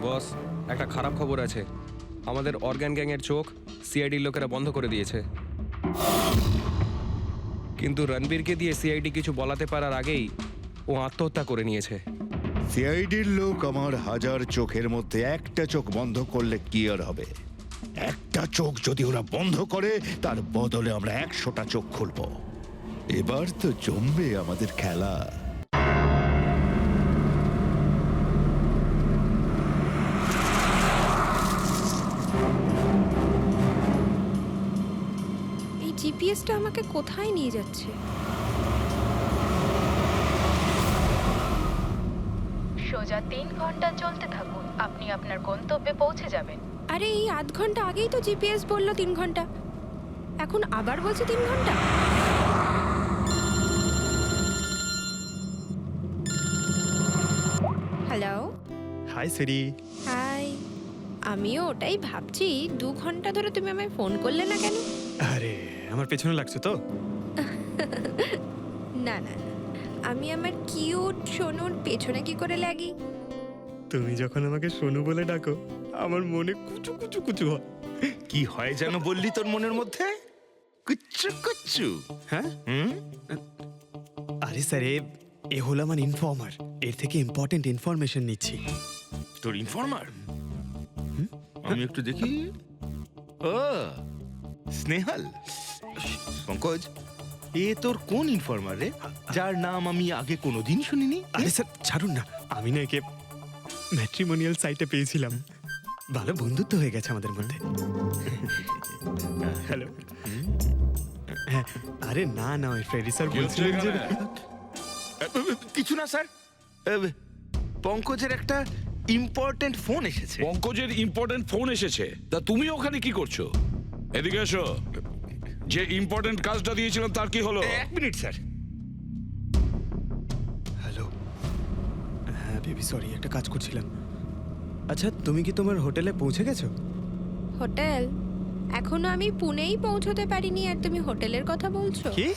বস, একটা খারাপ খবর আছে। আমাদের অর্গান গ্যাংয়ের চোখ সিআইডির লোকেরা বন্ধ করে দিয়েছে। কিন্তু রণবীরকে দিয়ে সিআইডি কিছু বলাতে পারার আগেই ও আত্মহত্যা করে নিয়েছে। সিআইডির লোক আমার 1000 চোখের মধ্যে একটা চোখ বন্ধ করলে কি আর হবে? একটা চোখ যদি ওরা বন্ধ করে, তার বদলে আমরা 100টা চোখ খুলব। এবার তো জমবে আমাদের খেলা। এই জিপিএসটা আমাকে কোথায় নিয়ে যাচ্ছে? সোজা 3 ঘন্টা চলতে থাকুন, আপনি আপনার গন্তব্যে পৌঁছে যাবেন। আরে এই আধ ঘন্টা আগেই তো জিপিএস বললো 3 ঘন্টা, এখন আবার বলছে 3 ঘন্টা। হ্যালো। হাই সিরি। হাই। আমিও ওটাই ভাবছি, 2 ঘন্টা ধরে তুমি আমায় ফোন করলে না কেন? আরে আমার পেছনে লাগছে তো। না না, আমি আমার কিউট সোনুর পেছনে কি করে লাগি? তুমি যখন আমাকে সোনু বলে ডাকো, আমার মনে কুচু কুচু কুচু হয়। কি হয় যেন বললি তোর মনের মধ্যে? কুচ্চু কুচ্চু। হ্যাঁ? আরে স্যার, এ হলো আমার ইনফর্মার। এর থেকে ইম্পর্টেন্ট ইনফরমেশন নিচ্ছি। তোর ইনফর্মার? আমি একটু দেখি। ও স্নেহাল। পঙ্কজ, এ তোর কোন ইনফর্মার রে, যার নাম আমি আগে কোনোদিন শুনিনি? আরে স্যার ছাড়ুন না, আমি না একে ম্যাট্রিমোনিয়াল সাইটে পেয়েছিলাম। ভালো বন্ধুত্ব হয়ে গেছে আমাদের মধ্যে। হ্যালো। হ্যাঁ, আরে না না, ওই ফ্রেডি স্যার বলছিলেন যে কিছু না স্যার, পঙ্কজের একটা ইম্পর্টেন্ট ফোন এসেছে। পঙ্কজের ইম্পর্টেন্ট ফোন এসেছে, তা তুমি ওখানে কি করছো? এদিকে এসো। যে ইম্পর্টেন্ট কাজটা দিয়েছিলাম তার কি হলো? 1 মিনিট স্যার। হ্যালো। হ্যাঁ বেবি, সরি, একটা কাজ করছিলাম। আচ্ছা, তুমি কি তোমার হোটেলে পৌঁছে গেছো? হোটেল? এখনো আমি পুনেই পৌঁছতে পারিনি আর তুমি হোটেলের কথা বলছো? কি?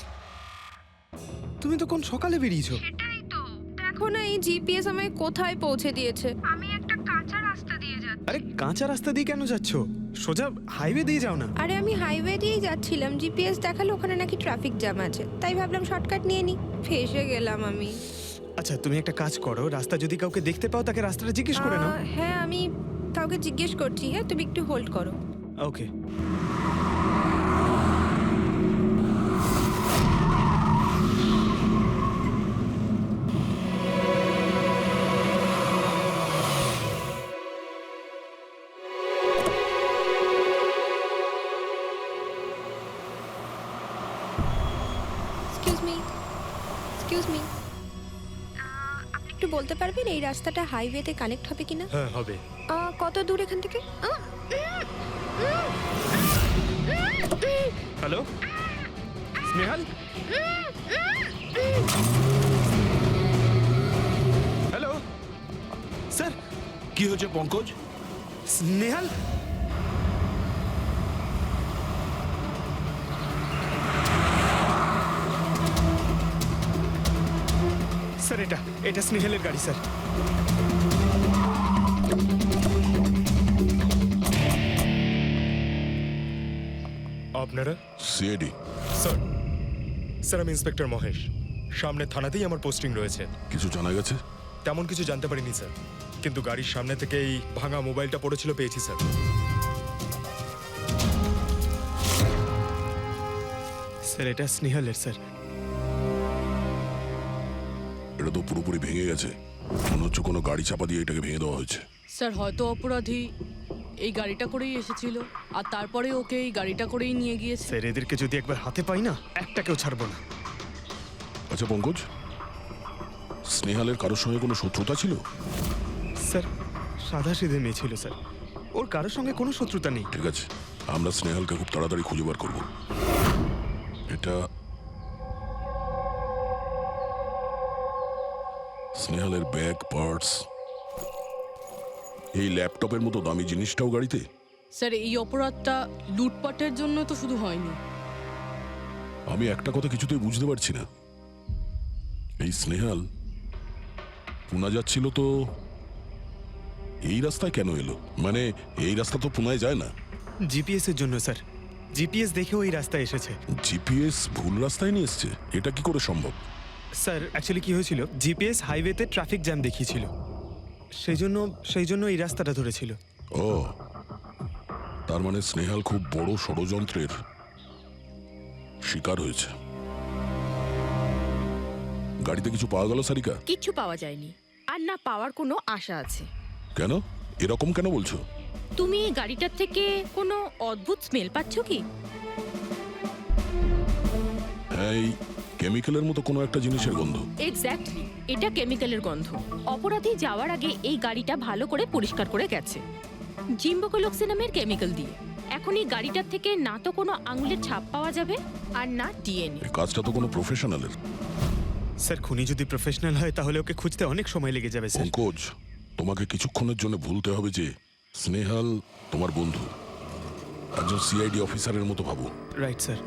তুমি তো কোন সকালে বেরিয়েছো? সেটাই তো, দেখো না এই জিপিএস আমায় কোথায় পৌঁছে দিয়েছে। আমি একটা কাঁচা রাস্তা দিয়ে যাচ্ছি। আরে কাঁচা রাস্তা দিয়ে কেন যাচ্ছো? সোজা হাইওয়ে দিয়ে যাও না। আরে আমি হাইওয়ে দিয়েই যাচ্ছিলাম, জিপিএস দেখালো ওখানে নাকি ট্রাফিক জ্যাম আছে, তাই ভাবলাম শর্টকাট নিয়ে নি। ফেসে গেলাম আমি। আচ্ছা, তুমি একটা কাজ করো, রাস্তা যদি কাউকে দেখতে পাও তাকে রাস্তাটা জিজ্ঞেস করে নাও। হ্যাঁ, আমি কাউকে জিজ্ঞেস করছি। হ্যাঁ, তুমি একটু হোল্ড করো। ওকে। এক্সকিউজ মি, আপনি একটু বলতে পারবেন এই রাস্তাটা হাইওয়েতে কানেক্ট হবে কিনা? হ্যাঁ হবে। কত দূর এখান থেকে? হ্যালো স্নেহাল। Hello sir. কি হয়েছে পঙ্কজ? স্নেহাল, স্যার এটা স্নেহালের গাড়ি স্যার। আপনারা? সিআইডি। স্যার আমি ইন্সপেক্টর মহেশ। সামনে থানাতেই আমার পোস্টিং রয়েছে। কিছু জানা গেছে? তেমন কিছু জানতে পারিনি স্যার, কিন্তু গাড়ির সামনে থেকে এই ভাঙা মোবাইলটা পড়েছিল, পেয়েছি স্যার। স্যার এটা স্নেহালের স্যার। এটা তো পুরোপুরি ভেঙে গেছে, মনে হচ্ছে কোনো গাড়ি চাপা দিয়ে এটাকে ভেঙে দেওয়া হয়েছে। স্যার হয়তো অপরাধী এই গাড়িটা করেই এসেছিল আর তারপরে ওকে এই গাড়িটা করেই নিয়ে গিয়েছে। স্যার এদেরকে যদি একবার হাতে পাই না, একটাকেও ছাড়বো না। আচ্ছা পঙ্কজ, স্নেহালের কারোর সঙ্গে কোনো শত্রুতা ছিল? স্যার সাদা সিধে মেয়ে ছিল স্যার, ওর কারোর সঙ্গে কোনো শত্রুতা নেই। ঠিক আছে, আমরা স্নেহালকে খুব তাড়াতাড়ি খুঁজে বার করবো। এটা স্নেহালের ব্যাগ, পার্টস, এই ল্যাপটপের মতো দামি জিনিসটাও গাড়িতে? স্যার এই অপরাধটা লুটপাটের জন্য তো শুধু হয়নি। আমি একটা কথা কিছুতেই বুঝতে পারছি না, এই স্নেহাল পুনা যাচ্ছিল তো এই রাস্তায় কেন এলো? মানে এই রাস্তা তো পুনায় যায় না। জিপিএস এর জন্য স্যার, জিপিএস দেখেও এই রাস্তায় এসেছে। জিপিএস ভুল রাস্তায় নিয়ে এসছে, এটা কি করে সম্ভব? স্যার অ্যাকচুয়ালি কি হয়েছিল, জিপিএস হাইওয়েতে ট্রাফিক জ্যাম দেখিয়েছিল, সেই জন্য এই রাস্তাটা ধরেছিল। ও, তার মানে স্নেহাল খুব বড় ষড়যন্ত্রের শিকার হয়েছে। গাড়িতে কিছু পাওয়া গেল সারিকা? কিচ্ছু পাওয়া যায়নি, আর না পাওয়ার কোনো আশা আছে। কেন এরকম কেন বলছো? তুমি এই গাড়িটার থেকে কোনো অদ্ভুত স্মেল পাচ্ছ কি? হ্যাঁ, এই কেমিক্যালের মতো কোনো একটা জিনিসের গন্ধ। এক্স্যাক্টলি, এটা কেমিক্যালের গন্ধ। অপরাধী যাওয়ার আগে এই গাড়িটা ভালো করে পরিষ্কার করে গেছে জিম্বোকোলক্সি নামের কেমিক্যাল দিয়ে। এখন এই গাড়িটার থেকে না তো কোনো আঙুলের ছাপ পাওয়া যাবে আর না ডিএনএ। এই কাজটা তো কোনো প্রফেশনালের। স্যার খুনি যদি প্রফেশনাল হয় তাহলে ওকে খুঁজতে অনেক সময় লেগে যাবে স্যার। পঙ্কজ, তোমাকে কিছুক্ষণের জন্য ভুলতে হবে যে স্নেহাল তোমার বন্ধু, একজন সিআইডি অফিসারের মতো ভাবো। Right sir.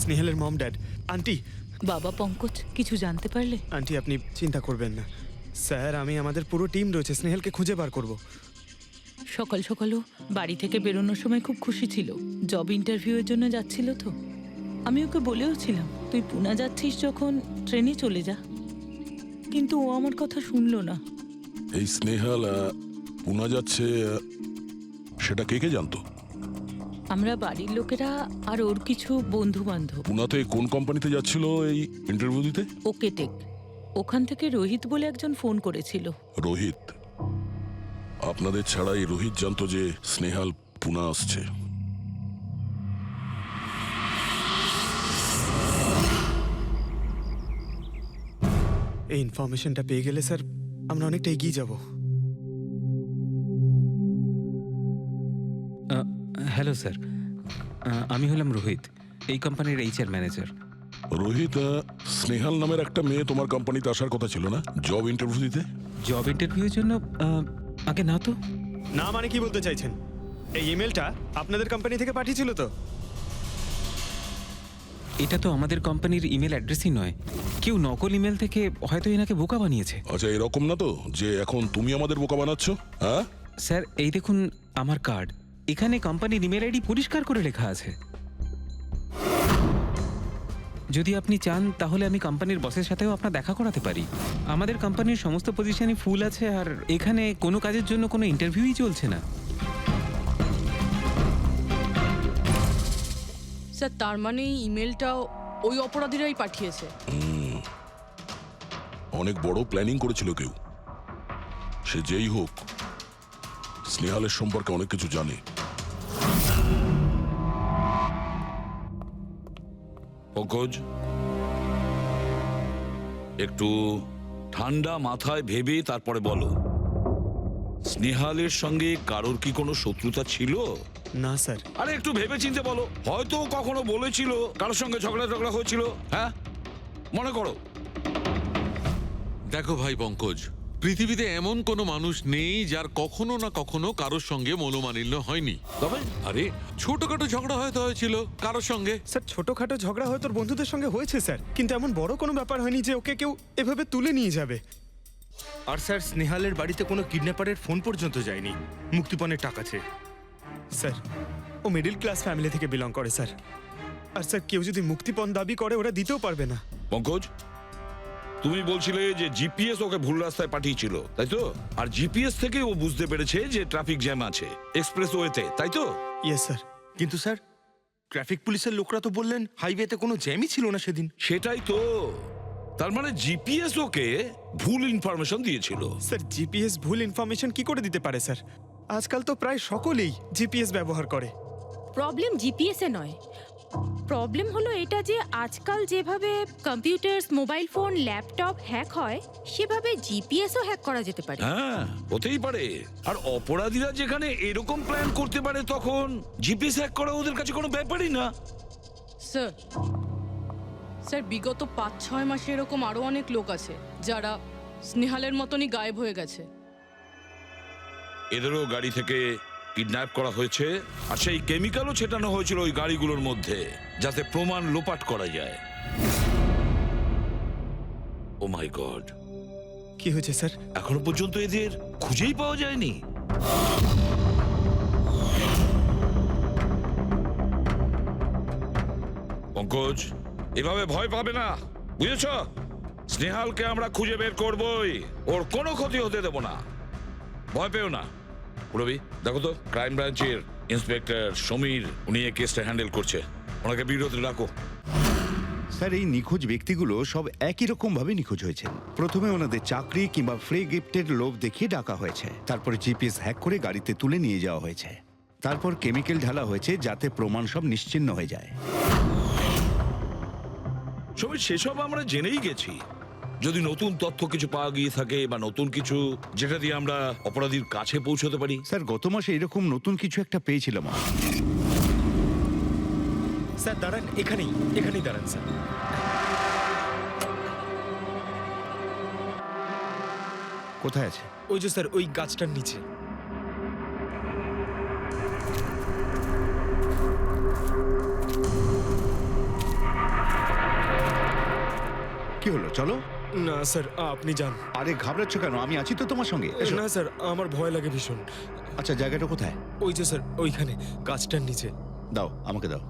স্নেহালের মম ড্যাড, আন্টি। বাবা পঙ্কজ, কিছু জানতে পারলে? আন্টি আপনি চিন্তা করবেন না স্যার, আমি আমাদের পুরো টিম রয়েছে, স্নেহালকে খুঁজে বার করব। সকাল সকালও বাড়ি থেকে বেরোনোর সময় খুব খুশি ছিল, জব ইন্টারভিউয়ের জন্য যাচ্ছিল তো। আমি ওকে বলেও ছিলাম তুই পুনা যাচ্ছিস যখন ট্রেনে চলে যা, কিন্তু ও আমার কথা শুনলো না। এই স্নেহাল পুনা যাচ্ছে, সেটা কে কে জানতো? আমরা বাড়ির লোকেরা আর ওর কিছু বন্ধু বান্ধব। পুনাতে কোন কোম্পানিতে যাচ্ছিল এই ইন্টারভিউ দিতে? Okay take. ওখান থেকে রোহিত বলে একজন ফোন করেছিল। রোহিত? আপনাদের ছাড়া এই রোহিত জানতো যে স্নেহাল পুনা আসছে? এই ইনফরমেশনটা পেয়ে গেলে স্যার আমরা অনেকটা এগিয়ে যাব। হ্যালো স্যার, আমি হলাম রোহিত, এই কোম্পানির এইচআর ম্যানেজার। রোহিত, স্নেহাল নামের একটা মেয়ে তোমার কোম্পানিতে আসার কথা ছিল না জব ইন্টারভিউ দিতে? জব ইন্টারভিউর জন্য? আগে না তো। না মানে কি বলতে চাইছেন? এই ইমেলটা আপনাদের কোম্পানি থেকে পাঠিয়েছিল তো? এটা তো আমাদের কোম্পানির ইমেল অ্যাড্রেসই নয়, কেউ নকল ইমেল থেকে হয়তো এনাকে বোকা বানিয়েছে। আচ্ছা, এরকম না তো যে এখন তুমি আমাদের বোকা বানাচ্ছ? হ্যাঁ স্যার, এই দেখুন আমার কার্ড, এখানে কোম্পানির ইমেল আইডি পরিষ্কার করে লেখা আছে। যদি আপনি চান তাহলে আমি কোম্পানির বসের সাথেও আপনার দেখা করাতে পারি। আমাদের কোম্পানির সমস্ত পজিশনই ফুল আছে, আর এখানে কোনো কাজের জন্য কোনো ইন্টারভিউই চলছে না। স্যার তার মানে এই ইমেলটাও ওই অপরাধীরাই পাঠিয়েছে। অনেক বড় প্ল্যানিং করেছিল কেউ, সে যেই হোক স্নেহালের সম্পর্কে অনেক কিছু জানে। পঙ্কজ, একটু ঠান্ডা মাথায় ভেবে তারপরে বলো, স্নেহালের সঙ্গে কারোর কি কোনো শত্রুতা ছিল? না স্যার। আরে একটু ভেবে চিনতে বলো, হয়তো কখনো বলেছিল কারোর সঙ্গে ঝগড়া হয়েছিল। হ্যাঁ, মনে করো। দেখো ভাই পঙ্কজ, পৃথিবীতে এমন কোনো মানুষ নেই যার কখনো না কখনো কারোর সঙ্গে মনোমালিন্য হয়নি। তবে আরে ছোটখাটো ঝগড়া হয়তো হয়েছিল কারোর সঙ্গে। স্যার ছোটখাটো ঝগড়া হয়তো ওর বন্ধুদের সঙ্গে হয়েছে স্যার, কিন্তু এমন বড় কোনো ব্যাপার হয়নি যে ওকে কেউ এভাবে তুলে নিয়ে যাবে। আর স্যার স্নেহালের বাড়িতে কোনো কিডন্যাপারের ফোন পর্যন্ত যায়নি মুক্তিপণের টাকা চেয়ে। স্যার ও মিডল ক্লাস ফ্যামিলি থেকে বিলং করে স্যার, আর স্যার কেউ যদি মুক্তিপণ দাবি করে ওরা দিতেও পারবে না। পঙ্কজ, তুমি বলছিলে যে জিপিএস ওকে ভুল রাস্তায় পাঠিয়েছিল, তাই তো? আর জিপিএস থেকে ও বুঝতে পেরেছে যে ট্রাফিক জ্যাম আছে এক্সপ্রেসওয়েতে, তাই তো? Yes sir. কিন্তু স্যার ট্রাফিক পুলিশের লোকরা তো বললেন হাইওয়েতে কোনো জ্যামই ছিল না সেদিন। সেটাই তো, তার মানে জিপিএস ওকে ভুল ইনফরমেশন দিয়েছিল। স্যার জিপিএস ভুল ইনফরমেশন কি করে দিতে পারে স্যার? আজকাল তো প্রায় সকলেই জিপিএস ব্যবহার করে। প্রবলেম জিপিএসে নয়, প্রবলেম হলো এটা যে আজকাল যেভাবে computers, mobile phone, laptop hack হয় সেভাবে জিপিএসও হ্যাক করা যেতে পারে। হ্যাঁ, হতেই পারে। আর অপরাধীরা যেখানে এরকম প্ল্যান করতে পারে তখন জিপিএস হ্যাক করা ওদের কাছে কোনো ব্যাপারই না। স্যার স্যার বিগত 5-6 মাসে এরকম আরো অনেক লোক আছে যারা স্নেহালের মতনই গায়েব হয়ে গেছে। এদেরও গাড়ি থেকে কিডন্যাপ করা হয়েছে, আর সেই কেমিক্যালও ছেটানো হয়েছিল ওই গাড়িগুলোর মধ্যে যাতে প্রমাণ লোপাট করা যায়। ও মাই গড, কি হয়েছে স্যার? এখনো পর্যন্ত এদের খুঁজেই পাওয়া যায়নি। পঙ্কজ, এভাবে ভয় পাবে না, বুঝেছ? স্নেহালকে আমরা খুঁজে বের করবই, ওর কোনো ক্ষতি হতে দেব না, ভয় পেও না। রবি, দেখো তো ক্রাইম ব্রাঞ্চের ইন্সপেক্টর সমীর, উনি এই কেসটা হ্যান্ডেল করছে, ওনাকে বিরতি রাখো। স্যার, এই নিখোঁজ ব্যক্তিগুলো সব একই রকম ভাবে নিখোঁজ হয়েছে। প্রথমে ওনাদের চাকরি কিংবা ফ্রি গিফটের লোভ দেখিয়ে ডাকা হয়েছে, তারপরে জিপিএস হ্যাক করে গাড়িতে তুলে নিয়ে যাওয়া হয়েছে, তারপর কেমিক্যাল ঢালা হয়েছে যাতে প্রমাণ সব নিশ্চিহ্ন হয়ে যায়। সমীর, সেসব আমরা জেনেই গেছি। যদি নতুন তথ্য কিছু পাওয়া গিয়ে থাকে বা নতুন কিছু যেটা দিয়ে আমরা অপরাধীর কাছে পৌঁছতে পারি। স্যার, গত মাসে এরকম নতুন কিছু একটা পেয়েছিলাম। স্যার দাঁড়ান, এখানেই দাঁড়ান স্যার। কোথায় আছে? ওই যে স্যার, ওই গাছটার নিচে। কি হলো, চলো। না স্যার, আপনি যান। আরে ঘাবড়াচ্ছ কেন? আমি আছি তো তোমার সঙ্গে, এসো। না স্যার, আমার ভয় লাগে ভীষণ। আচ্ছা, জায়গাটা কোথায়? ওই যে স্যার, ওইখানে গাছটার নিচে। দাও, আমাকে দাও।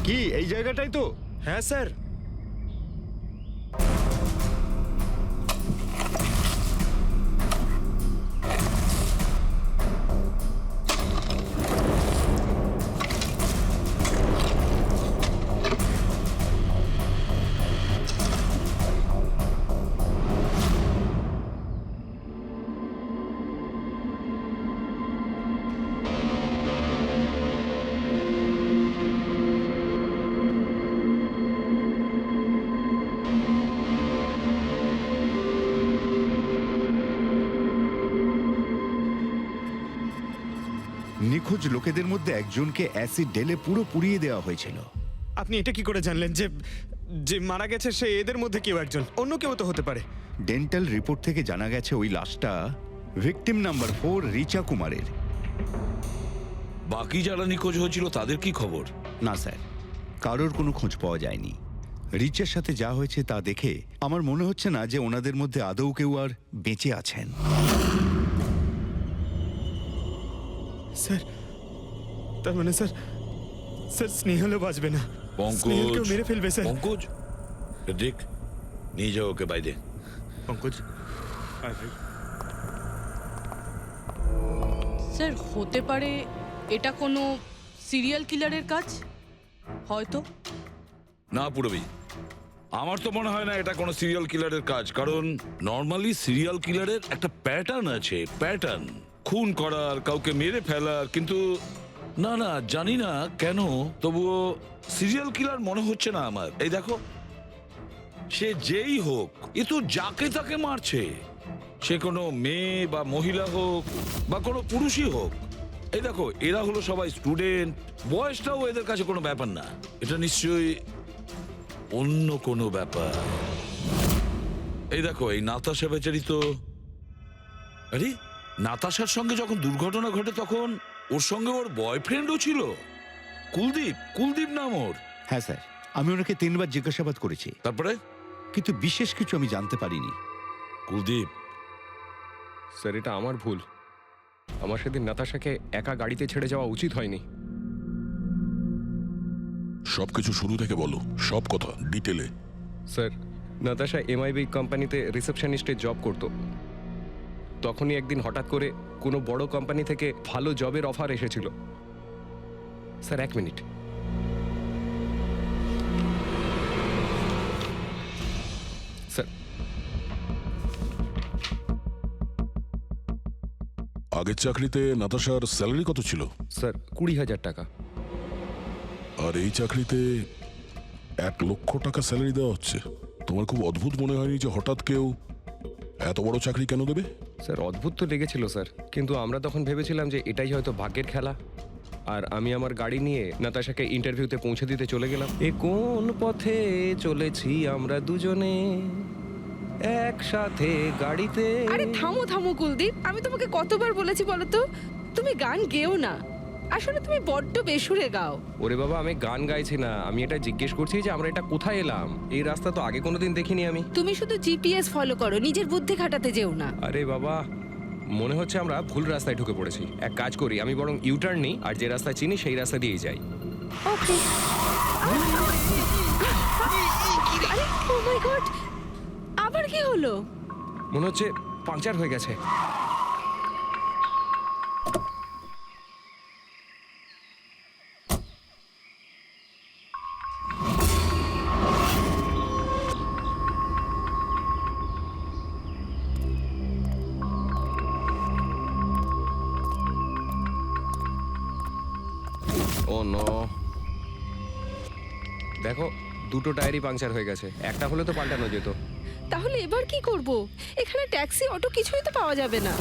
কি এই জায়গাটাই তো? হ্যাঁ স্যার। নিখোঁজ লোকেদের মধ্যে একজনকে অ্যাসিড ঢেলে পুরো পুড়িয়ে দেওয়া হয়েছিল। আপনি এটা কি করে জানলেন যে যে মারা গেছে সে এদের মধ্যে কেউ একজন? অন্য কেউ তো হতে পারে। ডেন্টাল রিপোর্ট থেকে জানা গেছে ওই লাশটা ভিকটিম নাম্বার 4 রিচা কুমারের। বাকি যারা নিখোঁজ হয়েছিল তাদের কি খবর? না স্যার, কারোর কোনো খোঁজ পাওয়া যায়নি। রিচার সাথে যা হয়েছে তা দেখে আমার মনে হচ্ছে না যে ওনাদের মধ্যে আদৌ কেউ আর বেঁচে আছেন। স্যার, তার মানে স্যার স্নেহালও বাঁচবে না? স্নেহালকেও মেরে ফেলবে স্যার? পঙ্কজ, দেখ, নিয়ে যাও ওকে বাইরে। পঙ্কজ, স্যার হতে পারে এটা কোনো সিরিয়াল কিলারের কাজ, হয়তো। না পুরবি, আমার তো মনে হয় না এটা কোনো সিরিয়াল কিলারের কাজ, কারণ নর্মালি সিরিয়াল কিলারের একটা প্যাটার্ন আছে, প্যাটার্ন খুন করার, কাউকে মেরে ফেলার। কিন্তু না না, জানি না কেন, তবুও সিরিয়াল কিলার মনে হচ্ছে না আমার। এই দেখো, সে যেই হোক, এ তো যাকে তাকে মারছে, সে কোনো মেয়ে বা মহিলা হোক বা কোনো পুরুষই হোক। এই দেখো, এরা হলো সবাই স্টুডেন্ট, বয়সটাও এদের কাছে কোনো ব্যাপার না। এটা নিশ্চয়ই অন্য কোনো ব্যাপার। এই দেখো, এই নাতাশা বেচারি তো, আরে নাতাশার সঙ্গে যখন দুর্ঘটনা ঘটে তখন ওর সঙ্গে ওর বয়ফ্রেন্ডও ছিল, কুলদীপ নাম ওর। হ্যাঁ স্যার, আমি ওনাকে 3 বার জিজ্ঞাসাবাদ করেছি, তারপরে কিন্তু বিশেষ কিছু আমি জানতে পারিনি। কুলদীপ, স্যার এটা আমার ভুল। আমার সেদিন নাতাশাকে একা গাড়িতে ছেড়ে যাওয়া উচিত হয়নি। সবকিছু শুরু থেকে বলো, সব কথা ডিটেলে। স্যার, নাতাশা এমআইবি কোম্পানিতে রিসেপশনিস্টের জব করত। তখনই একদিন হঠাৎ করে কোনো বড় কোম্পানি থেকে ভালো জবের অফার এসেছিল। Sir 1 minute. স্যার, আগের চাকরিতে নাতাশার স্যালারি কত ছিল? স্যার 20,000 টাকা। আর এই চাকরিতে 1,00,000 টাকা স্যালারি দেওয়া হচ্ছে। তোমার খুব অদ্ভুত মনে হয়নি যে হঠাৎ কেউ এত বড় চাকরি কেন দেবে? স্যার অদ্ভুত তো লেগেছিল স্যার, কিন্তু আমরা তখন ভেবেছিলাম যে এটাই হয়তো ভাগ্যের খেলা। আর আমি আমার গাড়ি নিয়ে নাতাশাকে ইন্টারভিউতে পৌঁছে দিতে চলে গেলাম। এ কোন পথে চলেছি আমরা দুজনে একসাথে গাড়িতে। আরে থামো থামো কুলদীপ, আমি তোমাকে কতবার বলেছি বলো তো, তুমি গান গেও না। আসলে তুমি বড্ড বেসুরে গাও। ওরে বাবা, আমি গান গাইছি না, আমি এটা জিজ্ঞেস করছি যে আমরা এটা কোথায় এলাম। এই রাস্তা তো আগে কোনোদিন দেখিনি আমি। তুমি শুধু জিপিএস ফলো করো, নিজের বুদ্ধি খাটাতে যেও না। আরে বাবা, মনে হচ্ছে আমরা ভুল রাস্তায় ঢুকে পড়েছি। এক কাজ করি, আমি বরং ইউটার্ন নিই, আর যে রাস্তা চিনি সেই রাস্তা দিয়েই যাই। ওকে। আরে ও মাই গড, আবার কি হলো? মনে হচ্ছে পাংচার হয়ে গেছে। ও নো, দেখো দুটো টায়ারই পাংচার হয়ে গেছে। একটা হলে তো পাল্টানো যেত। তাহলে এবার কি করব? এখানে ট্যাক্সি অটো কিছুই তো পাওয়া যাবে না।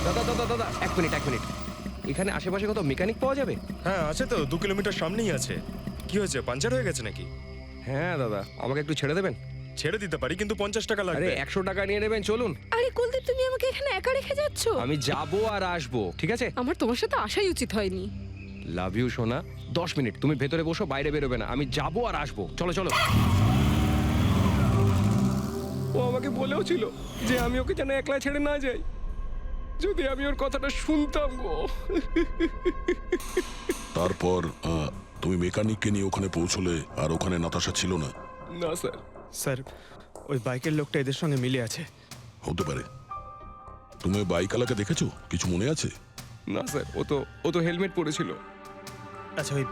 দাদা দাদা দাদা, এক মিনিট। এখানে আশেপাশে কত মেকানিক পাওয়া যাবে? হ্যাঁ আছে তো, 2 কিলোমিটার সামনেই আছে। কি হয়েছে, পাঞ্চার হয়ে গেছে নাকি? হ্যাঁ দাদা, আমাকে একটু ছেড়ে দেবেন? ছেড়ে দিতে পারি, কিন্তু 50 টাকা আরে লাগবে। 100 টাকা নিয়ে নেবেন, চলুন। আরে কুলদীপ, তুমি আমাকে এখানে একা রেখে যাচ্ছ? আমি যাবো আর আসবো, ঠিক আছে? আমার তোমার সাথে আসাই উচিত হয়নি। লাভ ইউ সোনা। 10 মিনিট তুমি ভেতরে বসো, বাইরে বেরোবে না। আমি যাবো আর আসবো, চলো চলো। ও আমাকে বলেও ছিল যে আমি ওকে যেন একলা ছেড়ে না যাই। যদি আমি ওর কথাটা শুনতাম গো। তারপর তুমি মেকানিককে নিয়ে ওখানে পৌঁছলে, আর ওখানে নাতাশা ছিল না? না স্যার। স্যার, ওই বাইকের লোকটা এদের সঙ্গে মিলে আছে। হতে পারে। তুমি ওই বাইকওয়ালাকে দেখেছো? কিছু মনে আছে? না স্যার, ও তো হেলমেট পরেছিল। আচ্ছা, ওই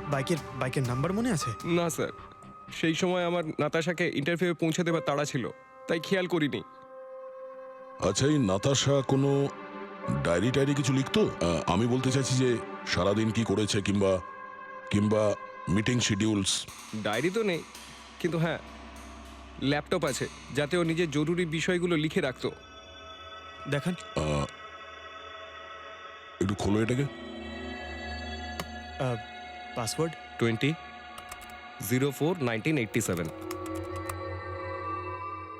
বাইকের নাম্বার মনে আছে? না স্যার, সেই সময় আমার নাতাশাকে ইন্টারভিউ পৌঁছে দেবার তাড়া ছিল, তাই খেয়াল করিনি। আচ্ছা, এই নাতাশা কোনো ডায়েরি কিছু লিখতো? আমি বলতে চাইছি যে সারাদিন কি করেছে, কিংবা মিটিং শিডিউলস। ডায়েরি তো নেই, কিন্তু হ্যাঁ ল্যাপটপ আছে, যাতে ও নিজের জরুরি বিষয়গুলো লিখে রাখতো। দেখান। একটু খোলো এটাকে। পাসওয়ার্ড 20/04/1987।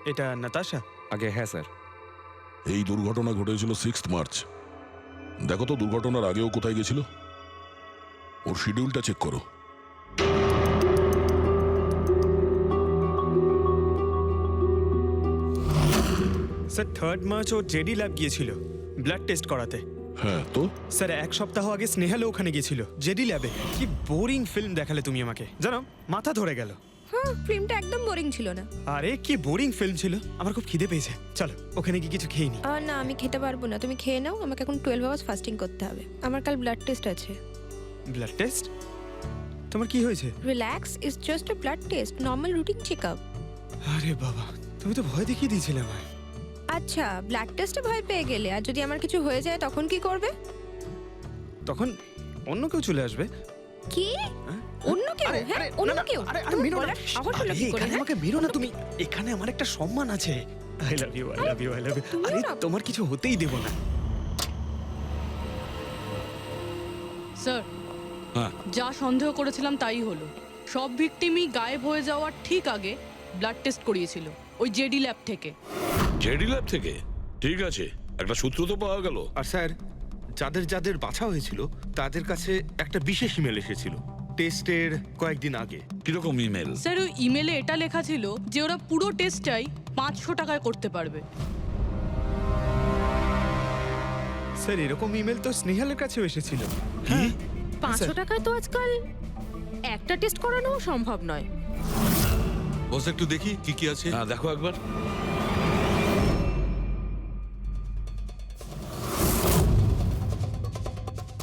এটা নাতাশা? আগে হ্যাঁ স্যার। এই দুর্ঘটনা ঘটেছিল 6 মার্চ। দেখো তো দুর্ঘটনার আগেও কোথায় গেছিল। ওর শিডিউলটা চেক করো। স্যার 3 মার্চ ও জেডি ল্যাব গিয়েছিল ব্লাড টেস্ট করাতে। হ্যাঁ তো? স্যার 1 সপ্তাহ আগে স্নেহালও ওখানে গিয়েছিল জেডি ল্যাবে। কি বোরিং ফিল্ম দেখালে তুমি আমাকে, জানো মাথা ধরে গেল। হ্যাঁ, ফিল্মটা একদম বোরিং ছিল না। আরে কি বোরিং ফিল্ম ছিল। আমার খুব খিদে পেয়েছে, চলো ওখানে গিয়ে কিছু খেয়ে নি। না, আমি খেতে পারবো না, তুমি খেয়ে নাও। আমাকে এখন 12 আওয়ার্স ফাস্টিং করতে হবে। আমার কাল ব্লাড টেস্ট আছে। Blood test? তোমার কি হয়েছে? Relax, it's just a blood test, normal routine checkup. আরে বাবা, তুমি তো ভয় দেখিয়ে দিয়েছিলে আমায়। আচ্ছা, ব্লাড টেস্টে ভয় পেয়ে গেলে, আর যদি আমার কিছু হয়ে যায় তখন কি করবে? তখন অন্য কেউ চলে আসবে। কি? অন্য কেউ? হ্যাঁ, অন্য কেউ? আরে মেরো না, আবার হলো কি করে? আমাকে মেরো না তুমি। এখানে আমার একটা সম্মান আছে। I love you, I love you, I love you. আরে তোমার কিছু হতেই দেব না। স্যার, হ্যাঁ। যা সন্দেহ করেছিলাম তাই হলো। সব ভিকটিমই গায়েব হয়ে যাওয়ার ঠিক আগে ব্লাড টেস্ট করিয়েছিল ওই জেডি ল্যাব থেকে। জেডি ল্যাব থেকে? ঠিক আছে, একটা সূত্র তো পাওয়া গেল। আর স্যার, যাদের বাছা হয়েছিল তাদের কাছে একটা বিশেষ ইমেল এসেছিল টেস্টের কয়েকদিন আগে। কিরকম ইমেল? স্যার, ওই ইমেলে এটা লেখা ছিল যে ওরা পুরো টেস্টটাই 500 টাকায় করতে পারবে। স্যার, এরকম ইমেল তো স্নেহালের কাছেও এসেছিল। কি? 500 টাকায় তো আজকাল একটা টেস্ট করানো সম্ভব নয়। বস একটু দেখি কি কি আছে। হ্যাঁ দেখো একবার।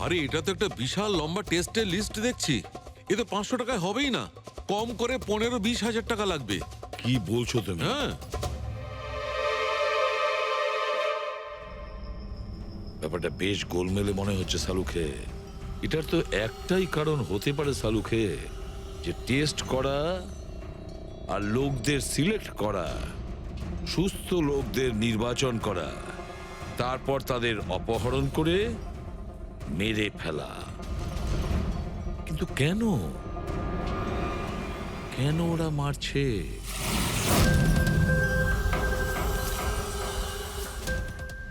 আরে এটা তো একটা বিশাল লম্বা টেস্টের লিস্ট দেখছি। এ তো 500 টাকায় হবেই না, কম করে 15-20 হাজার টাকা লাগবে। কি বলছো তুমি? হ্যাঁ, ব্যাপারটা বেশ গোলমেলে মনে হচ্ছে সালুকে। এটার তো একটাই কারণ হতে পারে সালুখে, যে টেস্ট করা আর লোকদের সিলেক্ট করা, সুস্থ লোকদের নির্বাচন করা, তারপর তাদের অপহরণ করে মেরে ফেলা। কিন্তু কেন কেন ওরা মারছে?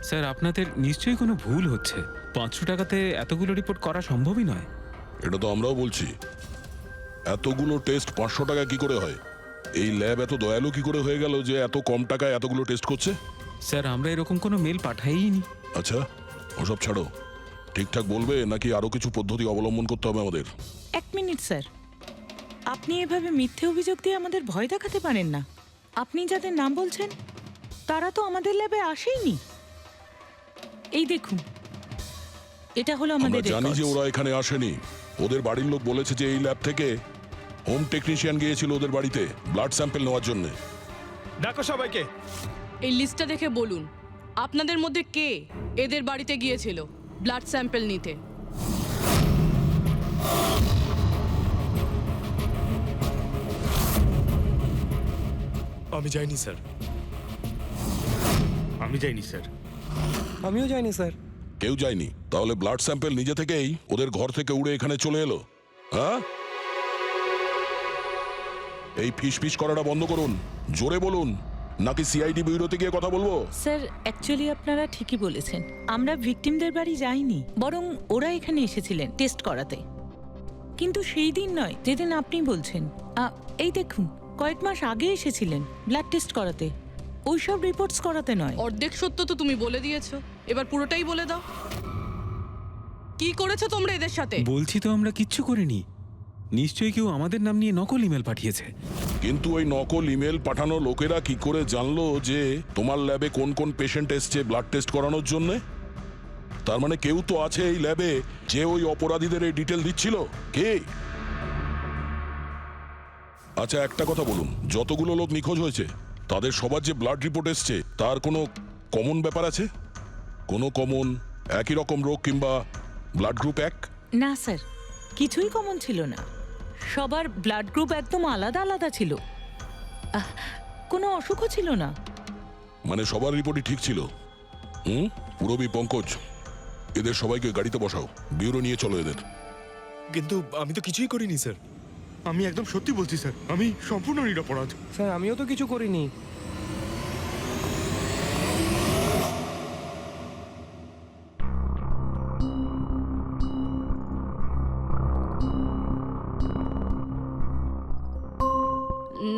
স্যার আপনাদের নিশ্চয়ই কোনো ভুল হচ্ছে। 500 টাকাতে এতগুলো রিপোর্ট করা সম্ভবই নয়। এটা তো আমরাও বলছি, এতগুলো টেস্ট 500 টাকা কি করে হয়? এই ল্যাব এত দয়ালু কি করে হয়ে গেল যে এত কম টাকায় এতগুলো টেস্ট করছে? স্যার আমরা এরকম কোনো মেল পাঠাইনি। আচ্ছা, ওসব ছাড়ো, ঠিকঠাক বলবে নাকি আরো কিছু পদ্ধতি অবলম্বন করতে হবে আমাদের? 1 মিনিট স্যার, আপনি এভাবে মিথ্যে অভিযোগ দিয়ে আমাদের ভয় দেখাতে পারেন না। আপনি যাদের নাম বলছেন তারা তো আমাদের ল্যাবে আসেইনি। এই দেখুন, এটা হলো আমাদের আমরা জানি যে records। ওরা এখানে আসেনি। ওদের বাড়ির লোক বলেছে যে এই ল্যাব থেকে হোম টেকনিশিয়ান গিয়েছিল ওদের বাড়িতে ব্লাড স্যাম্পল নেওয়ার জন্য। ডাকো সবাইকে। এই লিস্টটা দেখে বলুন আপনাদের মধ্যে কে এদের বাড়িতে গিয়েছিল ব্লাড স্যাম্পল নিতে। আমি যাইনি স্যার। আমি যাইনি স্যার। আমিও যাইনি স্যার। কেউ যায়নি? তাহলে ব্লাড স্যাম্পল নিজে থেকেই ওদের ঘর থেকে উড়ে এখানে চলে এলো? হ্যাঁ, এই ফিস ফিস করাটা বন্ধ করুন, জোরে বলুন, নাকি সিআইডি ব্যুরোতে গিয়ে কথা বলবো? স্যার অ্যাকচুয়ালি আপনারা ঠিকই বলেছেন, আমরা ভিকটিমদের বাড়ি যাইনি, বরং ওরা এখানে এসেছিলেন টেস্ট করাতে। কিন্তু সেই দিন নয় যেদিন আপনি বলছেন। এই দেখুন, কয়েক মাস আগে এসেছিলেন ব্লাড টেস্ট করাতে, ওইসব রিপোর্টস করাতে নয়। অর্ধেক সত্য তো তুমি বলে দিয়েছো, এবার পুরোটাই বলে দাও। কি করেছো তোমরা এদের সাথে? বলছি তো আমরা কিচ্ছু করিনি। নিশ্চয়ই কেউ আমাদের নাম নিয়ে নকল ইমেল পাঠিয়েছে। কিন্তু ওই নকল ইমেল পাঠানো লোকেরা কি করে জানলো যে তোমার ল্যাবে কোন কোন পেশেন্ট এসছে ব্লাড টেস্ট করানোর জন্য? তার মানে কেউ তো আছে এই ল্যাবে যে ওই অপরাধীদের এই ডিটেল দিচ্ছিল। কে? আচ্ছা একটা কথা বলুন, যতগুলো লোক নিখোঁজ হয়েছে তাদের সবার যে ব্লাড রিপোর্ট এসছে তার কোনো কমন ব্যাপার আছে? কোনো কমন একই রকম রোগ কিংবা ব্লাড গ্রুপ এক? না স্যার, কিছুই কমন ছিল না। সবার ব্লাড গ্রুপ একদম আলাদা আলাদা ছিল, কোনো অসুখও ছিল না। মানে সবার রিপোর্টই ঠিক ছিল? পুরবী, পঙ্কজ, এদের সবাইকে গাড়িতে বসাও, ব্যুরো নিয়ে চলো এদের। কিন্তু আমি তো কিছুই করিনি স্যার। আমি একদম সত্যি বলছি স্যার, আমি সম্পূর্ণ নিরপরাধ। স্যার আমিও তো কিছু করিনি।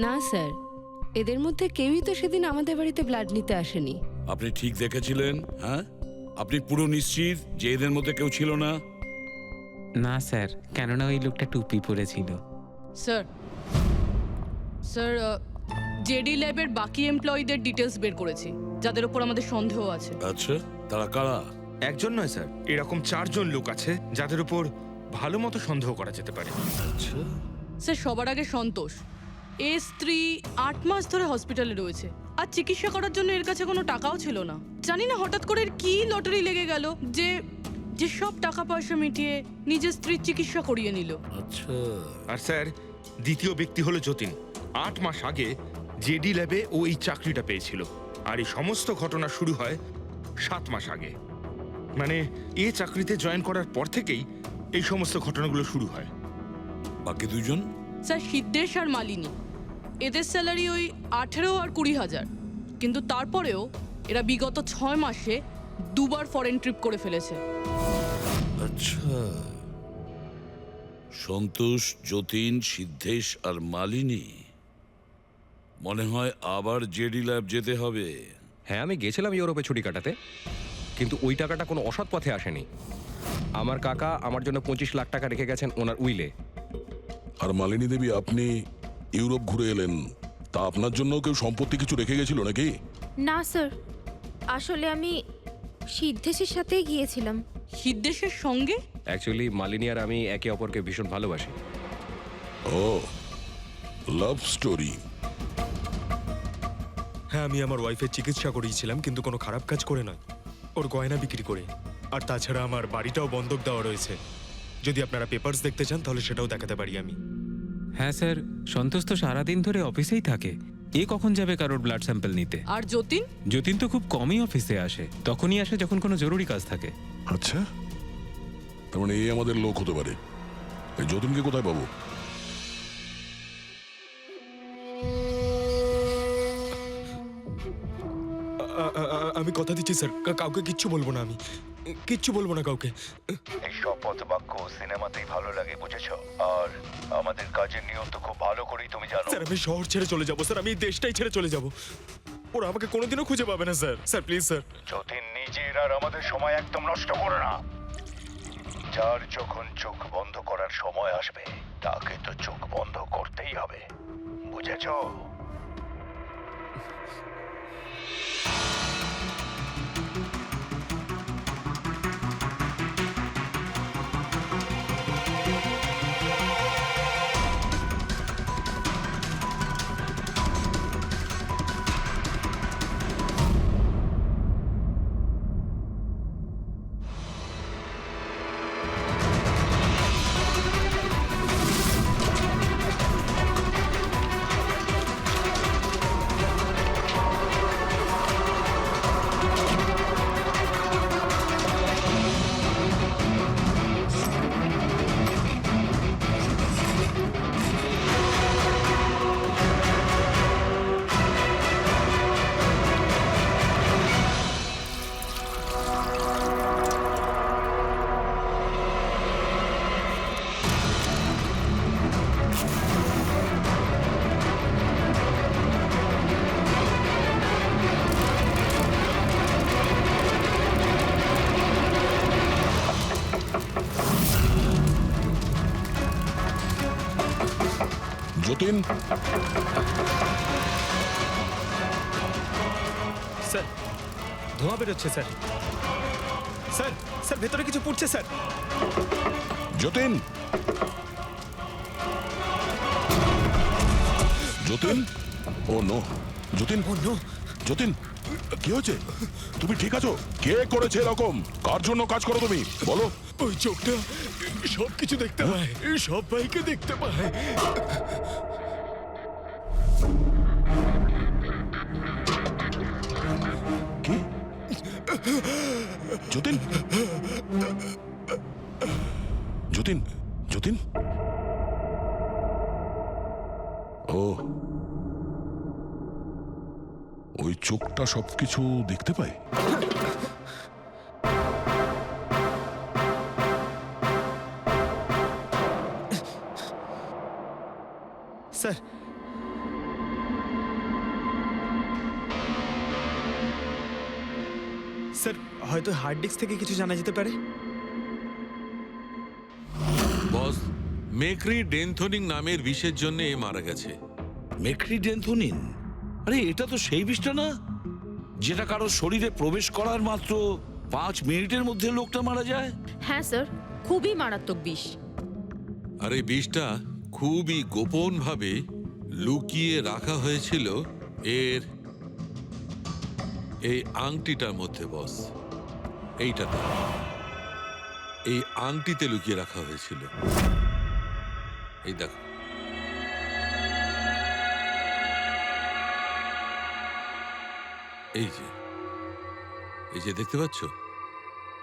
না স্যার, এদের মধ্যে কেউই তো সেদিন আমাদের বাড়িতে ব্লাড নিতে আসেনি। আপনি ঠিক দেখেছিলেন? হ্যাঁ, আপনি পুরো নিশ্চিত যে এদের মধ্যে কেউ ছিল না? না স্যার, কেননা ওই লোকটা টুপি পরেছিল। স্যার স্যার জেডি ল্যাবের বাকি এমপ্লয়ীদের ডিটেলস বের করেছি, যাদের উপর আমাদের সন্দেহ আছে। আচ্ছা, তারা কারা? একজন নয় স্যার, এরকম 4 জন লোক আছে যাদের উপর ভালো মতো সন্দেহ করা যেতে পারে। আচ্ছা, স্যার সবার আগে সন্তোষ, এর স্ত্রী 8 মাস ধরে হসপিটালে রয়েছে, আর চিকিৎসা করার জন্য এর কাছে কোনো টাকাও ছিল না। জানি না হঠাৎ করে এর কি লটারি লেগে গেল যে যে সব টাকা পয়সা মিটিয়ে নিজের স্ত্রীর চিকিৎসা করিয়ে নিল। আচ্ছা। আর স্যার দ্বিতীয় ব্যক্তি হলো যতীন। 8 মাস আগে জেডি ল্যাবে ও এই চাকরিটা পেয়েছিল, আর এই সমস্ত ঘটনা শুরু হয় 7 মাস আগে। মানে এ চাকরিতে জয়েন করার পর থেকেই এই সমস্ত ঘটনাগুলো শুরু হয়। বাকি দুজন? স্যার সিদ্ধেশ আর মালিনী, এদের স্যালারি ওই 18 আর 20,000, কিন্তু তারপরেও এরা বিগত 6 মাসে 2 বার ফরেন ট্রিপ করে ফেলেছে। আচ্ছা, সন্তোষ, যতীন, সিদ্ধেশ আর মালিনী। মনে হয় আবার জেডি ল্যাব যেতে হবে। হ্যাঁ, আমি গেছিলাম ইউরোপে ছুটি কাটাতে, কিন্তু ওই টাকাটা কোনো অসৎ পথে আসেনি। আমার কাকা আমার জন্য 25 লাখ টাকা রেখে গেছেন ওনার উইলে। আর মালিনী দেবী, আপনি ইউরোপ ঘুরে এলেন, তা আপনার জন্য কেউ সম্পত্তি কিছু রেখে গেছিল নাকি? না স্যার, আসলে আমি সিদ্ধেশের সাথেই গিয়েছিলাম। সিদ্ধেশের সঙ্গে? অ্যাকচুয়ালি মালিনী আর আমি একে অপরকে ভীষণ ভালোবাসি। ও, লাভ স্টোরি। হ্যাঁ, আমি আমার ওয়াইফের চিকিৎসা করিয়েছিলাম, কিন্তু কোনো খারাপ কাজ করে নয়, ওর গয়না বিক্রি করে। আর তাছাড়া আমার বাড়িটাও বন্ধক দেওয়া রয়েছে। যদি আপনারা পেপারস দেখতে চান তাহলে সেটাও দেখাতে পারি আমি। হ্যাঁ স্যার, সন্তোষ তো সারাদিন ধরে অফিসেই থাকে। এ কখন যাবে কারোর ব্লাড স্যাম্পল নিতে? আর যতীন? যতীন তো খুব কমই অফিসে আসে, তখনই আসে যখন কোনো জরুরি কাজ থাকে। আচ্ছা, তার মানে এই আমাদের লোক হতে পারে। এই যতীনকে কোথায় পাবো? আমি কথা দিচ্ছি স্যার, কাউকে কিচ্ছু বলবো না, আমি কিচ্ছু বলবো না কাউকে। এই শপথ বাক্য সিনেমাতেই ভালো লাগে, বুঝেছো? আর আমাদের কাজের নিয়ম তো খুব ভালো করেই তুমি জানো। স্যার আমি শহর ছেড়ে চলে যাবো স্যার, আমি এই দেশটাই ছেড়ে চলে যাবো। ওরা আমাকে কোনোদিনও খুঁজে পাবে না sir. Sir please sir. Jatin, নিজের আর আমাদের সময় একদম নষ্ট করো না। যার যখন চোখ বন্ধ করার সময় আসবে তাকে তো চোখ বন্ধ করতেই হবে, বুঝেছো? যতীন, স্যার ধোঁয়া বেরোচ্ছে স্যার। স্যার স্যার ভেতরে কিছু পড়ছে স্যার। যতীন, যতীন, ও নো, যতীন, ও নো, যতীন, কি হয়েছে? তুমি ঠিক আছো? কে করেছে এরকম? কার জন্য কাজ করো তুমি, বলো? ওই চোখটা সব কিছু দেখতে পায়, সব ভাইকে দেখতে পায়। কি? যতীন, যতীন, যতীন, ও ওই চোখটা সবকিছু দেখতে পায়? স্যার স্যার হয়তো হার্ড ডিস্ক থেকে কিছু জানা যেতে পারে। বস, মেক্রি ডেনথোনিং নামের বিষের জন্য এ মারা গেছে। মেক্রি ডেনথোনিন? আরে এটা তো সেই বিষটা না যেটা কারো শরীরে প্রবেশ করার মাত্র 5 মিনিটের মধ্যে লোকটা মারা যায়? হ্যাঁ স্যার, খুবই মারাত্মক বিষ। আর এই বিষটা খুবই গোপনভাবে লুকিয়ে রাখা হয়েছিল এর এই আংটিটার মধ্যে। বস, এইটাতে, এই আংটিতে লুকিয়ে রাখা হয়েছিল। এই দেখো, এই যে দেখতে পাচ্ছ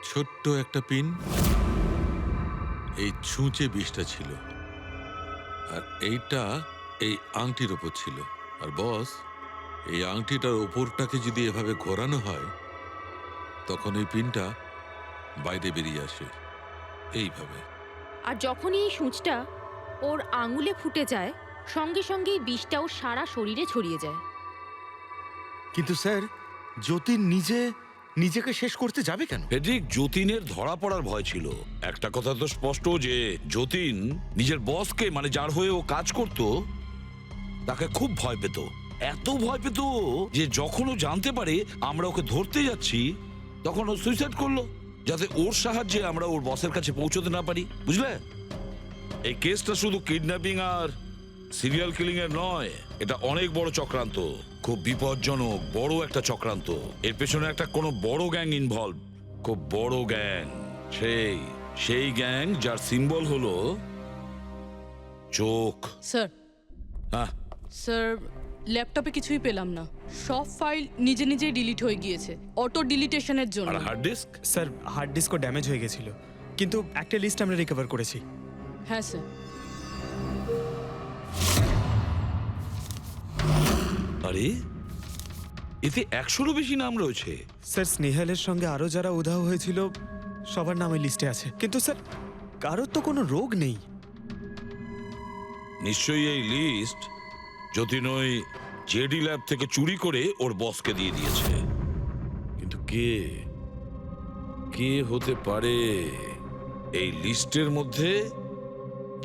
ছোট্ট একটা পিন, এই ছুঁচে বিষটা ছিল, আর এইটা এই আংটির ওপর ছিল। আর বস, এই আংটিটার ওপরটাকে যদি এভাবে ঘোরানো হয় তখন এই পিনটা বাইরে বেরিয়ে আসে এইভাবে। আর যখনই এই সূঁচটা ওর আঙুলে ফুটে যায় সঙ্গে সঙ্গে বিষটাও সারা শরীরে ছড়িয়ে যায়। কিন্তু স্যার, যতীন নিজেকে শেষ করতে যাবে কেন? ফেডরিক, যতীনের ধরা পড়ার ভয় ছিল। একটা কথা তো স্পষ্ট যে যতীন নিজের বসকে, মানে যার হয়ে ও কাজ করত, তাকে খুব ভয় পেত। এত ভয় পেত যে যখন ও জানতে পারে আমরা ওকে ধরতে যাচ্ছি তখন ও সুইসাইড করলো, যাতে ওর সাহায্যে আমরা ওর বসের কাছে পৌঁছতে না পারি, বুঝলে? এই কেসটা শুধু কিডন্যাপিং আর সিরিয়াল কিলিং এর নয়, এটা অনেক বড় চক্রান্ত, খুব বিপজ্জনক বড় একটা চক্রান্ত। এর পেছনে একটা কোনো বড় গ্যাং ইনভলভ, খুব বড় গ্যাং, সেই সেই গ্যাং যার সিম্বল হলো চোখ। স্যার হ্যাঁ, স্যার ল্যাপটপে কিছুই পেলাম না, সব ফাইল নিজে নিজেই ডিলিট হয়ে গিয়েছে অটো ডিলিটেশনের জন্য। আর হার্ড ডিস্ক? স্যার হার্ড ডিস্কও ড্যামেজ হয়ে গেছিল, কিন্তু একটা লিস্ট আমরা রিকভার করেছি। হ্যাঁ স্যার। আরে এতে 100-রও বেশি নাম রয়েছে। স্যার স্নেহালের সঙ্গে আরো যারা উধাও হয়েছিল সবার নাম ওই লিস্টে আছে, কিন্তু স্যার কারোর তো কোনো রোগ নেই। নিশ্চয়ই এই লিস্ট যতীন ওই জেডি ল্যাব থেকে চুরি করে ওর বসকে দিয়ে দিয়েছে। কিন্তু কে কে হতে পারে এই লিস্টের মধ্যে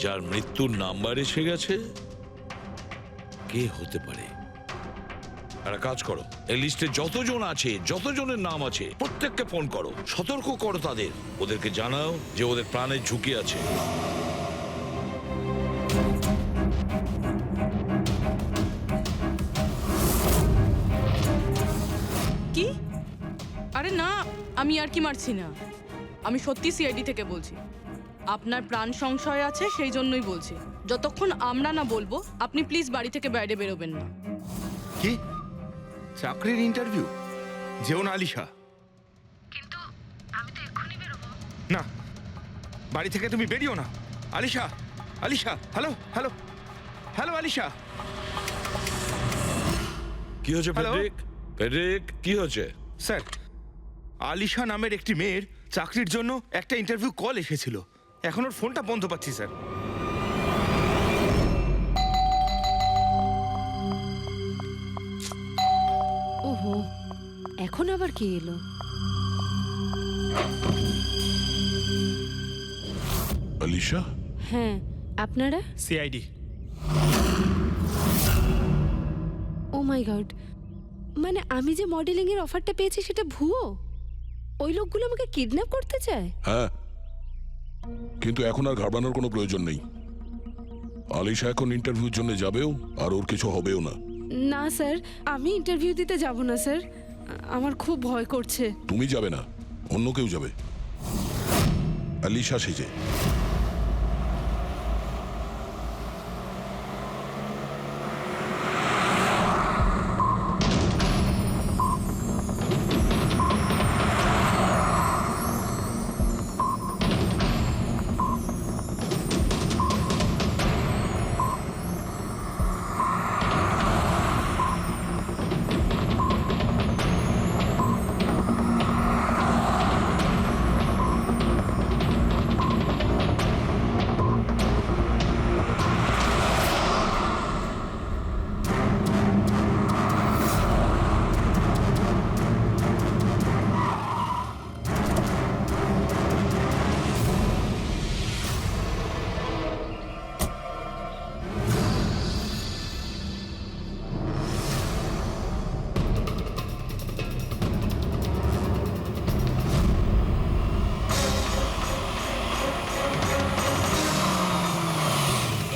যার মৃত্যুর নাম্বার এসে গেছে? কে হতে পারে? একটা কাজ করো, এই লিস্টে যতজন আছে, যতজনের নাম আছে, প্রত্যেককে ফোন করো, সতর্ক করো তাদের, ওদেরকে জানাও যে ওদের প্রাণের ঝুঁকি আছে। কি? আরে না, আমি আর কি মারছি না, আমি সত্যি সিআইডি থেকে বলছি। আপনার প্রাণ সংশয় আছে সেই জন্যই বলছি। যতক্ষণ আমরা না বলবো আপনি প্লিজ বাড়ি থেকে বাইরে বেরোবেন না। কি চাকরির ইন্টারভিউ? যেও না আলিশা। কিন্তু আমি তো এক্ষুনি বেরোবো। না, বাড়ি থেকে তুমি বেরিও না। Alisha, Alisha, hello hello hello Alisha. কি হয়েছে হ্যালো? ফেডরিক? ফেডরিক, কি হয়েছে? স্যার, আলিশা নামের একটি মেয়ের চাকরির জন্য একটা ইন্টারভিউ কল এসেছিল। এখন ওর ফোনটা বন্ধ পাচ্ছি স্যার। ওহো, এখন আবার কে এলো? আলিশা, হ্যাঁ, আপনারা? সিআইডি। ও মাই গড, মানে আমি যে মডেলিং এর অফারটা পেয়েছি সেটা ভুয়ো? ওই লোকগুলো আমাকে কিডন্যাপ করতে চায়? হ্যাঁ, কিন্তু এখন আর ঘাবড়ানোর কোনো প্রয়োজন নেই। আলিশা এখন ইন্টারভিউর জন্য যাবেও, আর ওর কিছু হবেও না। না স্যার, আমি ইন্টারভিউ দিতে যাব না স্যার, আমার খুব ভয় করছে। তুমি যাবে না, অন্য কেউ যাবে, আলিশা সেজে।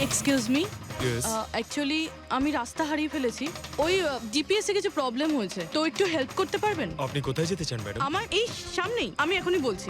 এক্সকিউজ মি, অ্যাকচুয়ালি আমি রাস্তা হারিয়ে ফেলেছি। ওই জিপিএস এ কিছু প্রবলেম হয়েছে, তো একটু হেল্প করতে পারবেন? আপনি কোথায় যেতে চান ম্যাডাম? আমার এই সামনেই, আমি এখনই বলছি।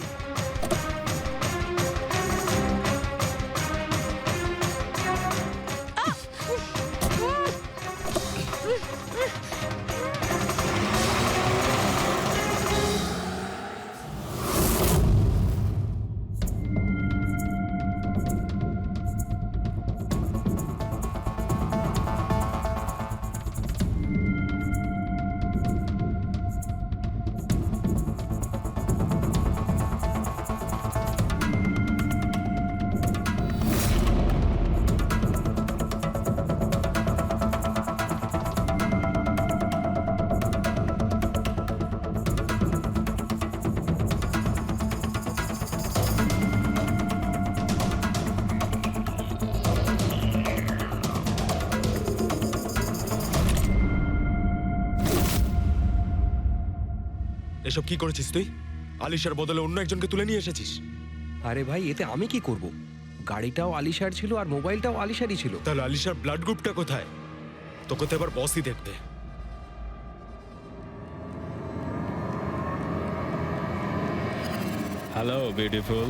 এসব কি করেছিস তুই? আলিশার বদলে অন্য একজনকে তুলে নিয়ে এসেছিস। আরে ভাই, এতে আমি কি করব? গাড়িটাও আলিশার ছিল আর মোবাইলটাও আলিশারই ছিল। তাহলে আলিশার ব্লাড গ্রুপটা কোথায়? তোকে তো এবার বসই দেখবে। Hello beautiful.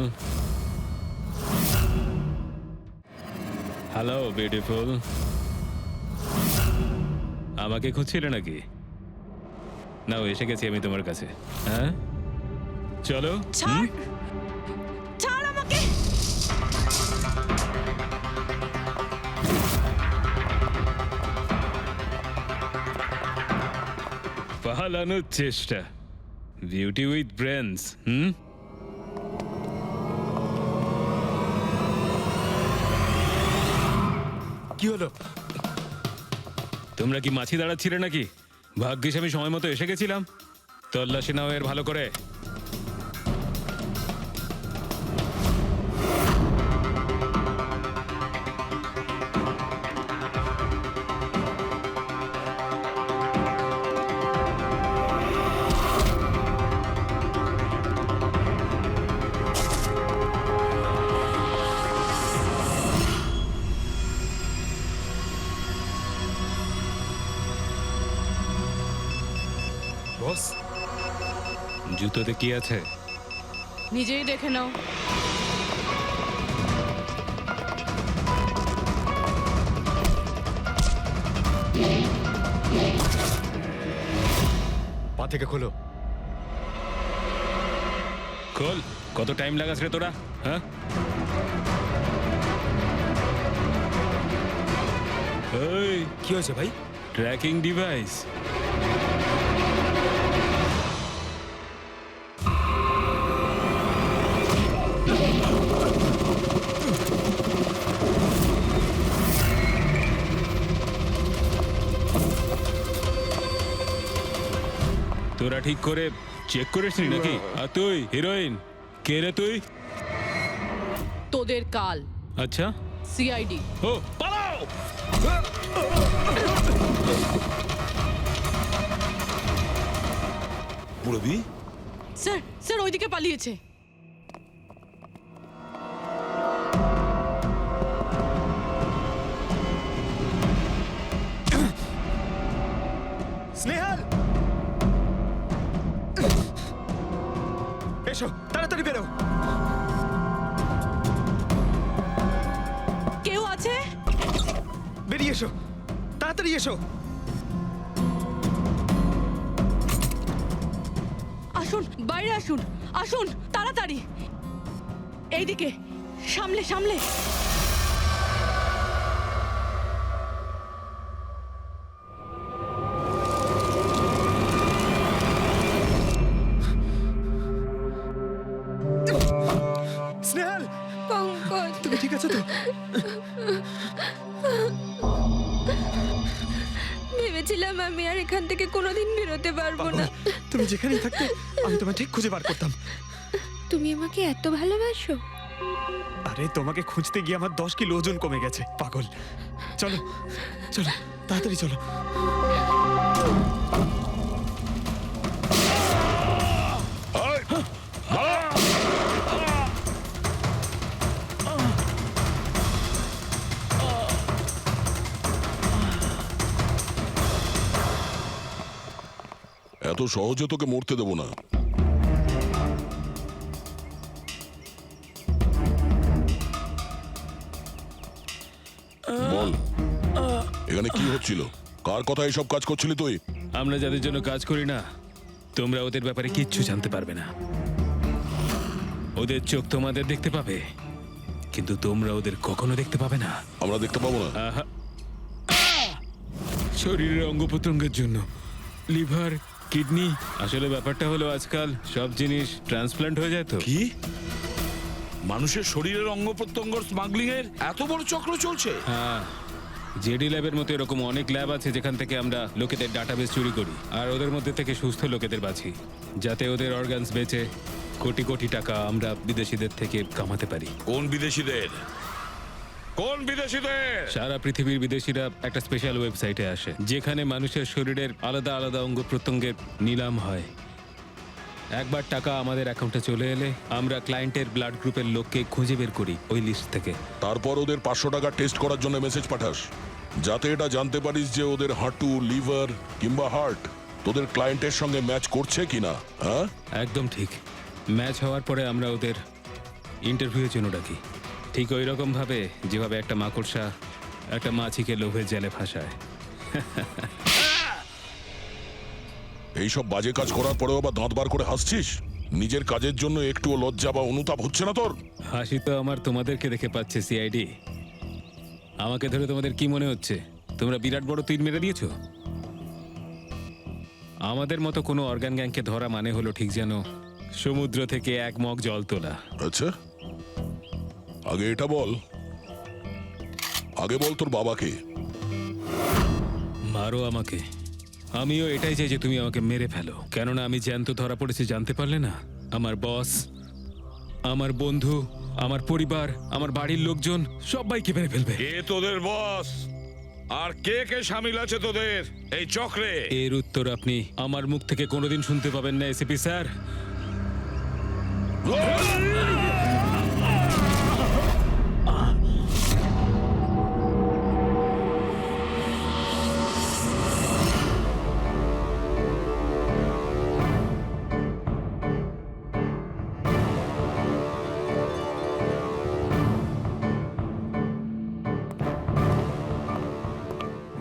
হ্যালো বিউটিফুল, আমাকে খুঁজছিলে নাকি? নাও এসে গেছি আমি তোমার কাছে। হ্যাঁ চলো। ছাড় ছাড় আমাকে। পালানোর চেষ্টা, বিউটি উইথ ব্রেনস। কি হলো? তোমরা কি মাছি দাঁড়াচ্ছিলে নাকি? ভাগ্যিস আমি সময় মতো এসে গেছিলাম। তল্লাশি নাও এর ভালো করে। বস, জুতোতে কি আছে? নিজেই দেখে নাও। পা থেকে খোলো। খোল। কত টাইম লাগাস রে তোরা? হ্যাঁ এই কি হয়েছে ভাই? Tracking device. তোরা ঠিক করে চেক করিসনি নাকি? আর তুই হিরোইন কে রে তুই? তোদের কাল। আচ্ছা সিআইডি। ও পালাও। পুরবি, স্যার স্যার ওইদিকে পালিয়েছে। স্নেহাল, এসো তাড়াতাড়ি বেরো। কেউ আছে? বেরিয়ে এসো, তাড়াতাড়ি এসো। আসুন বাইরে আসুন, আসুন তাড়াতাড়ি। এইদিকে সামলে সামলে। স্নেহাল, পঙ্কজ, তুমি ঠিক আছো তো? ভেবেছিলাম আমি আর এখান থেকে কোনোদিন বেরোতে পারবো না। তুমি যেখানেই থাকতে আমি তোমায় ঠিক খুঁজে বার করতাম। তুমি আমাকে এত ভালোবাসো? আরে তোমাকে খুঁজতে গিয়ে আমার 10 কিলো ওজন কমে গেছে পাগল। চলো চলো তাড়াতাড়ি চলো। এত সহজে তোকে মরতে দেবো না। বল, এখানে কি হচ্ছিল? কার কথা এসব কাজ করছিলি তুই? আমরা যাদের জন্য কাজ করি না, তোমরা ওদের ব্যাপারে কিচ্ছু জানতে পারবে না। ওদের চোখ তোমাদের দেখতে পাবে, কিন্তু তোমরা ওদের কখনো দেখতে পাবে না। আমরা দেখতে পাবো না? আহা। শরীরের অঙ্গ প্রত্যঙ্গের জন্য লিভার, কিডনি। আসলে ব্যাপারটা হলো আজকাল সব জিনিস ট্রান্সপ্লান্ট হয়ে যায় তো। কি মানুষের শরীরের অঙ্গ প্রত্যঙ্গ স্মাগলিং এর এত বড় চক্র চলছে? হ্যাঁ, জেডি ল্যাবের মতো এরকম অনেক ল্যাব আছে যেখান থেকে আমরা লোকেদের ডাটাবেস চুরি করি আর ওদের মধ্যে থেকে সুস্থ লোকেদের বাছি, যাতে ওদের অর্গানস বেচে কোটি কোটি টাকা আমরা বিদেশিদের থেকে কামাতে পারি। কোন বিদেশিদের? কোন বিদেশিদের? সারা পৃথিবীর বিদেশিরা একটা স্পেশাল ওয়েবসাইটে আসে যেখানে মানুষের শরীরের আলাদা আলাদা অঙ্গ প্রত্যঙ্গের নিলাম হয়। একবার টাকা আমাদের অ্যাকাউন্টে চলে এলে আমরা ক্লায়েন্টের ব্লাড গ্রুপের লোককে খুঁজে বের করি ওই লিস্ট থেকে। তারপর ওদের 500 টাকা টেস্ট করার জন্য মেসেজ পাঠাস, যাতে এটা জানতে পারিস যে ওদের হাঁটু, লিভার কিংবা হার্ট তোদের ক্লায়েন্টের সঙ্গে ম্যাচ করছে কিনা। হ্যাঁ একদম ঠিক। ম্যাচ হওয়ার পরে আমরা ওদের ইন্টারভিউয়ের জন্য ডাকি। ঠিক ওই রকম ভাবে যেভাবে একটা মাকড়সা একটা মাছিকে লোভের জালে ফাঁসায়। এইসব বাজে কাজ করার পরেও আবার দাঁত বার করে হাসছিস? নিজের কাজের জন্য একটুও লজ্জা বা অনুতাপ হচ্ছে না তোর? হাসি তো আমার তোমাদেরকে দেখে পাচ্ছে সিআইডি। আমাকে ধরে তোমাদের কি মনে হচ্ছে তোমরা বিরাট বড় তীর মেরে দিয়েছো? আমাদের মতো কোনো অর্গান গ্যাংকে ধরা মানে হলো ঠিক যেন সমুদ্র থেকে এক মগ জল তোলা। আচ্ছা, আগে এটা বল, আগে বল তোর বাবাকে। মারো আমাকে, আমিও এটাই চাই যে তুমি আমাকে মেরে ফেলো, কেননা আমি জ্যান্ত ধরা পড়েছি জানতে পারলে না? আমার বস, আমার বন্ধু, আমার পরিবার, আমার বাড়ির লোকজন সবাইকে মেরে ফেলবে। কে তোদের বস আর কে কে শামিল আছে তোদের এই চক্রে? এর উত্তর আপনি আমার মুখ থেকে কোনোদিন শুনতে পাবেন না এসিপি স্যার।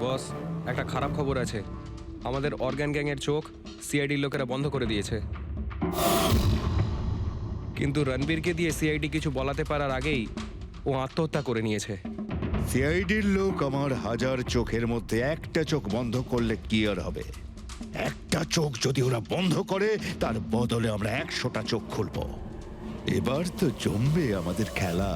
বস, একটা খারাপ খবর আছে। আমাদের অর্গান গ্যাংয়ের চোখ সিআইডির লোকেরা বন্ধ করে দিয়েছে। কিন্তু রণবীরকে দিয়ে সিআইডি কিছু বলাতে পারার আগেই ও আত্মহত্যা করে নিয়েছে। সিআইডির লোক আমার হাজার চোখের মধ্যে একটা চোখ বন্ধ করলে কি আর হবে? একটা চোখ যদি ওরা বন্ধ করে তার বদলে আমরা 100টা চোখ খুলবো। এবার তো জমবে আমাদের খেলা।